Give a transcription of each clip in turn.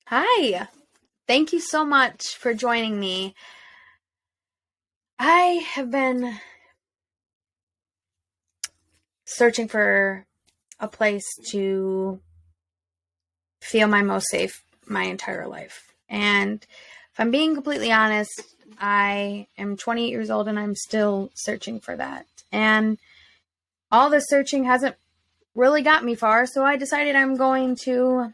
Hi, thank you so much for joining me. I have been searching for a place to feel my most safe my entire life. And if I'm being completely honest, I am 28 years old and I'm still searching for that. And all this searching hasn't really got me far, so I decided I'm going to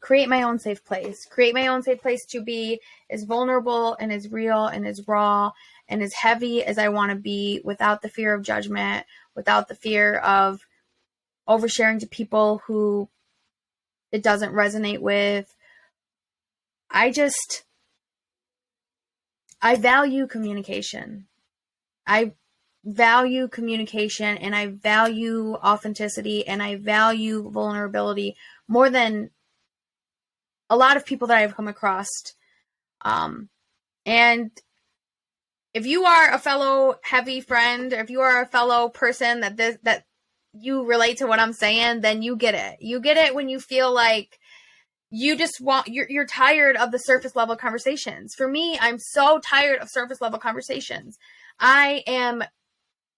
create my own safe place. Create my own safe place to be as vulnerable and as real and as raw and as heavy as I want to be without the fear of judgment, without the fear of oversharing to people who it doesn't resonate with. I value communication. I value communication and I value authenticity and I value vulnerability more than a lot of people that I've come across. And if you are a fellow heavy friend, if you are a fellow person that you relate to what I'm saying, then you get it. You get it when you feel like you just you're tired of the surface level conversations. For me, I'm so tired of surface level conversations. I am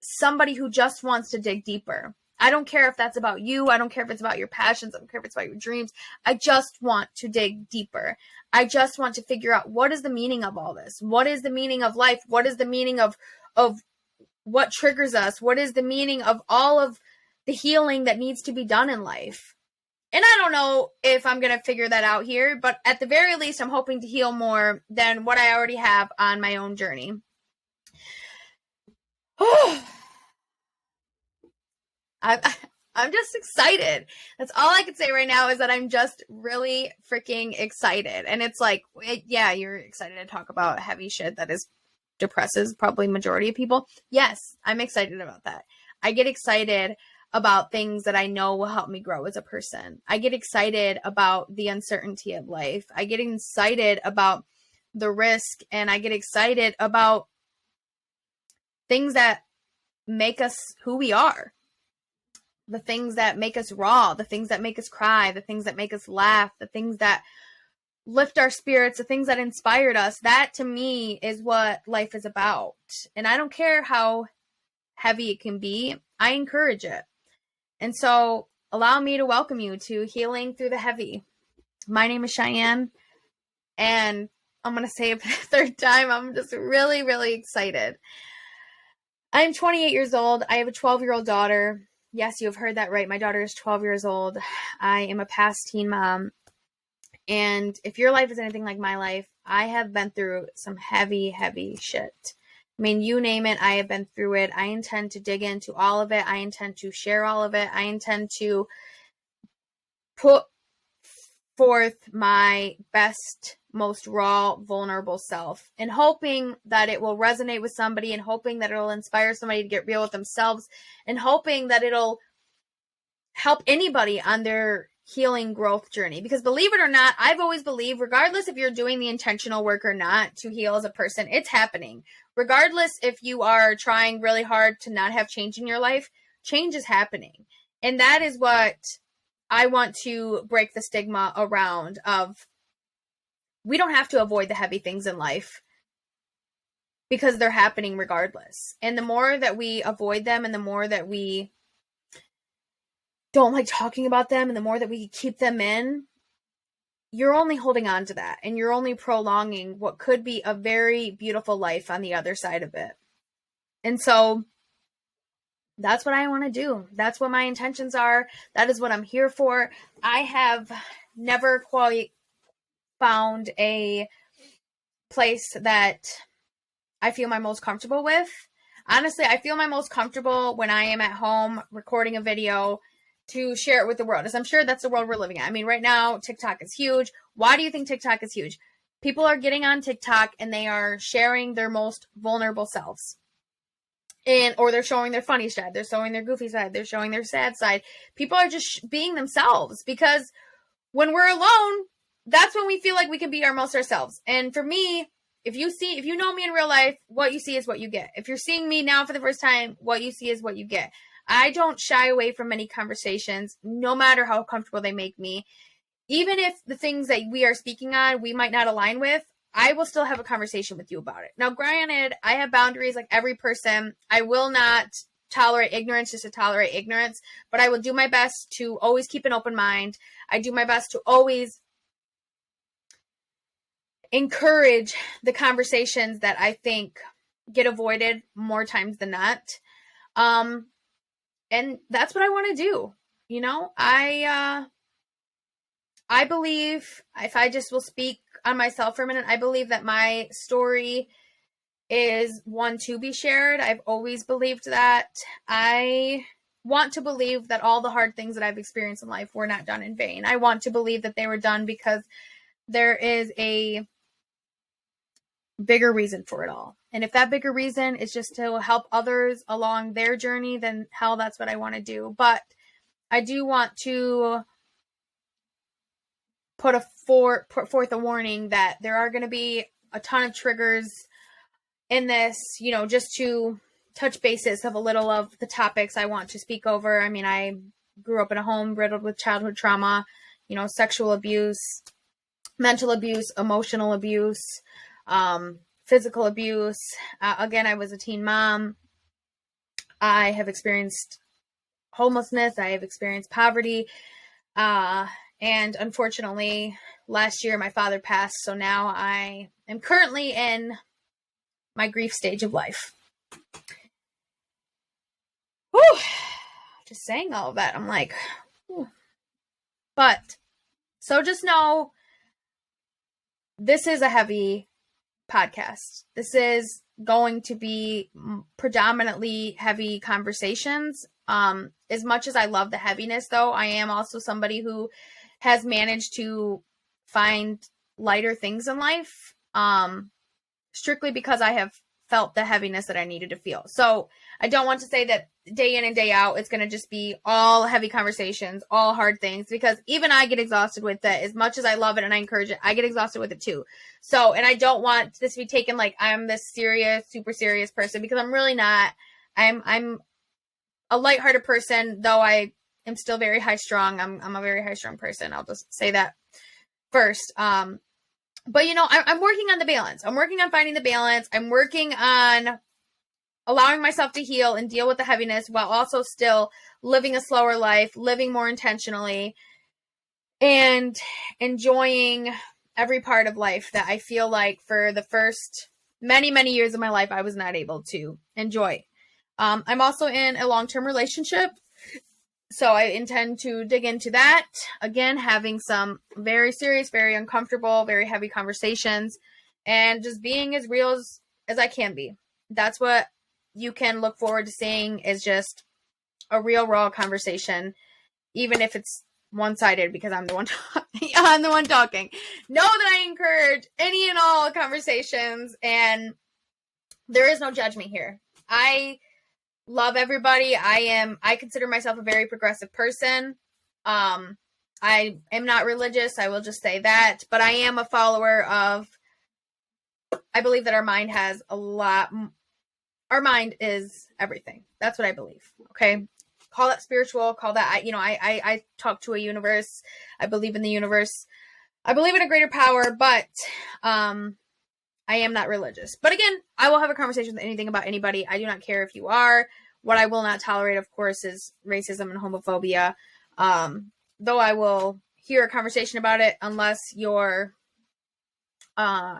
somebody who just wants to dig deeper. I don't care if that's about you. I don't care if it's about your passions. I don't care if it's about your dreams. I just want to dig deeper. I just want to figure out, what is the meaning of all this? What is the meaning of life? What is the meaning of what triggers us? What is the meaning of all of the healing that needs to be done in life? And I don't know if I'm going to figure that out here, but at the very least, I'm hoping to heal more than what I already have on my own journey. I'm just excited. That's all I can say right now, is that I'm just really freaking excited. And it's like, yeah, you're excited to talk about heavy shit that depresses probably majority of people. Yes, I'm excited about that. I get excited about things that I know will help me grow as a person. I get excited about the uncertainty of life. I get excited about the risk, and I get excited about things that make us who we are. The things that make us raw, the things that make us cry, the things that make us laugh, the things that lift our spirits, the things that inspired us. That to me is what life is about. And I don't care how heavy it can be, I encourage it. And so allow me to welcome you to Healing Through the Heavy. My name is Cheyenne, and I'm going to say it for the third time. I'm just really, really excited. I'm 28 years old. I have a 12-year-old daughter. Yes, you have heard that right. My daughter is 12 years old. I am a past teen mom. And if your life is anything like my life, I have been through some heavy, heavy shit. I mean, you name it, I have been through it. I intend to dig into all of it. I intend to share all of it. I intend to put forth my best, most raw, vulnerable self, and hoping that it will resonate with somebody, and hoping that it'll inspire somebody to get real with themselves, and hoping that it'll help anybody on their healing growth journey. Because believe it or not, I've always believed, regardless if you're doing the intentional work or not to heal as a person, it's happening. Regardless if you are trying really hard to not have change in your life, change is happening. And that is what I want to break the stigma around of. We don't have to avoid the heavy things in life, because they're happening regardless. And the more that we avoid them, and the more that we don't like talking about them, and the more that we keep them in, you're only holding on to that, and you're only prolonging what could be a very beautiful life on the other side of it. And so that's what I want to do. That's what my intentions are. That is what I'm here for. I have never quite found a place that I feel my most comfortable with. Honestly, I feel my most comfortable when I am at home recording a video to share it with the world, as I'm sure that's the world we're living in. I mean, right now, TikTok is huge. Why do you think TikTok is huge? People are getting on TikTok and they are sharing their most vulnerable selves. Or they're showing their funny side, they're showing their goofy side, they're showing their sad side. People are just being themselves, because when we're alone, that's when we feel like we can be our most ourselves. And for me, if you know me in real life, what you see is what you get. If you're seeing me now for the first time, what you see is what you get. I don't shy away from many conversations, no matter how comfortable they make me. even if the things that we are speaking on, we might not align with, I will still have a conversation with you about it. Now, granted, I have boundaries like every person. I will not tolerate ignorance just to tolerate ignorance, but I will do my best to always keep an open mind. I do my best to always encourage the conversations that I think get avoided more times than not. And that's what I want to do. You know, I believe, if I just will speak on myself for a minute, I believe that my story is one to be shared. I've always believed that. I want to believe that all the hard things that I've experienced in life were not done in vain. I want to believe that they were done because there is a bigger reason for it all. And if that bigger reason is just to help others along their journey, then hell, that's what I want to do. But I do want to put forth a warning that there are going to be a ton of triggers in this, you know, just to touch basis of a little of the topics I want to speak over. I mean, I grew up in a home riddled with childhood trauma, you know, sexual abuse, mental abuse, emotional abuse, physical abuse. Again, I was a teen mom. I have experienced homelessness. I have experienced poverty. And unfortunately, last year my father passed. So now I am currently in my grief stage of life. Whew. Just saying all of that, I'm like, whew. But so just know this is a heavy podcast. This is going to be predominantly heavy conversations. As much as I love the heaviness, though, I am also somebody who has managed to find lighter things in life, strictly because I have felt the heaviness that I needed to feel. So I don't want to say that day in and day out, it's going to just be all heavy conversations, all hard things, because even I get exhausted with that. As much as I love it and I encourage it, I get exhausted with it too. So, and I don't want this to be taken like I'm this serious, super serious person, because I'm really not. I'm a lighthearted person, though I am still very high strung. I'm a very high strung person. I'll just say that first. But you know, I'm working on the balance. I'm working on finding the balance. I'm working on allowing myself to heal and deal with the heaviness while also still living a slower life, living more intentionally, and enjoying every part of life that I feel like for the first many, many years of my life, I was not able to enjoy. I'm also in a long-term relationship, so I intend to dig into that. Again, having some very serious, very uncomfortable, very heavy conversations, and just being as real as I can be. That's what you can look forward to seeing, is just a real, raw conversation, even if it's one-sided, because I'm the one I'm the one talking. Know that I encourage any and all conversations, and there is no judgment here. I love everybody. I consider myself a very progressive person. I am not religious, I will just say that, but I am a follower of, I believe that our mind has a lot. Our mind is everything. That's what I believe. Okay. Call that spiritual, call that, I talk to a universe. I believe in the universe. I believe in a greater power, but, I am not religious. But again, I will have a conversation with anything about anybody. I do not care if you are. What I will not tolerate, of course, is racism and homophobia. Though I will hear a conversation about it unless your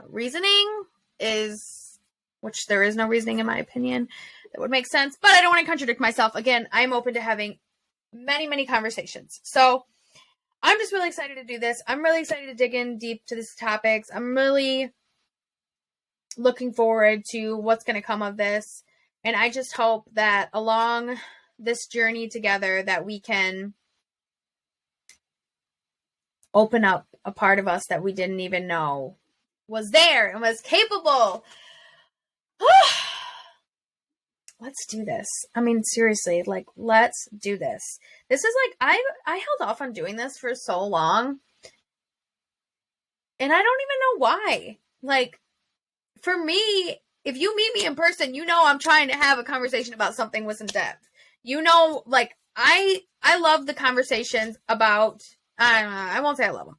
reasoning is, which there is no reasoning in my opinion, that would make sense. But I don't want to contradict myself. Again, I'm open to having many, many conversations. So I'm just really excited to do this. I'm really excited to dig in deep to these topics. I'm really looking forward to what's going to come of this. And I just hope that along this journey together that we can open up a part of us that we didn't even know was there and was capable. Let's do this. I mean, seriously, like, let's do this. This is like, I held off on doing this for so long. And I don't even know why. Like, for me, if you meet me in person, you know I'm trying to have a conversation about something with some depth. You know, like, I love the conversations about, I won't say I love them.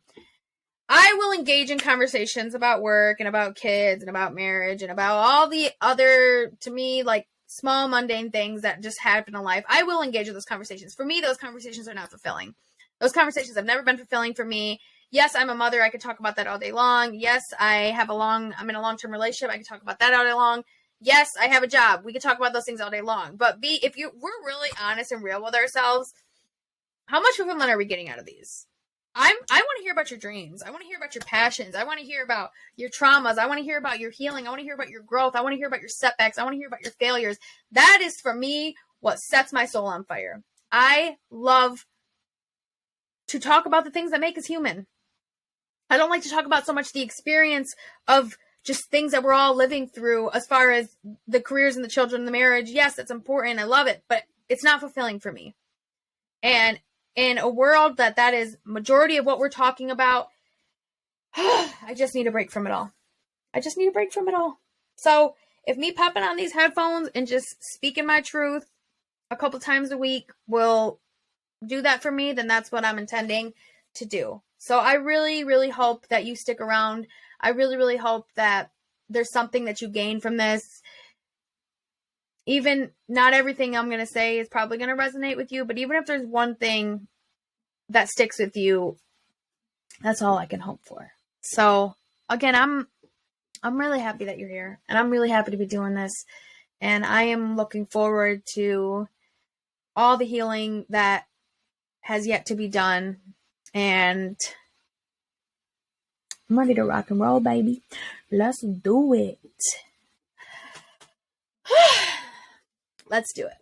I will engage in conversations about work and about kids and about marriage and about all the other, to me, like small mundane things that just happen in life. I will engage in those conversations. For me, those conversations are not fulfilling. Those conversations have never been fulfilling for me. Yes, I'm a mother. I could talk about that all day long. Yes, I'm in a long-term relationship. I can talk about that all day long. Yes, I have a job. We could talk about those things all day long. But if we're really honest and real with ourselves, how much fulfillment are we getting out of these? I want to hear about your dreams. I want to hear about your passions. I want to hear about your traumas. I want to hear about your healing. I want to hear about your growth. I want to hear about your setbacks. I want to hear about your failures. That is, for me, what sets my soul on fire. I love to talk about the things that make us human. I don't like to talk about so much the experience of just things that we're all living through as far as the careers and the children and the marriage. Yes, that's important. I love it, but it's not fulfilling for me. And in a world that is majority of what we're talking about, I just need a break from it all. I just need a break from it all. So if me popping on these headphones and just speaking my truth a couple times a week will do that for me, then that's what I'm intending to do. So I really, really hope that you stick around. I really, really hope that there's something that you gain from this. Even not everything I'm going to say is probably going to resonate with you, but even if there's one thing that sticks with you, that's all I can hope for. So again, I'm really happy that you're here, and I'm really happy to be doing this. And I am looking forward to all the healing that has yet to be done. And I'm ready to rock and roll, baby. Let's do it. Let's do it.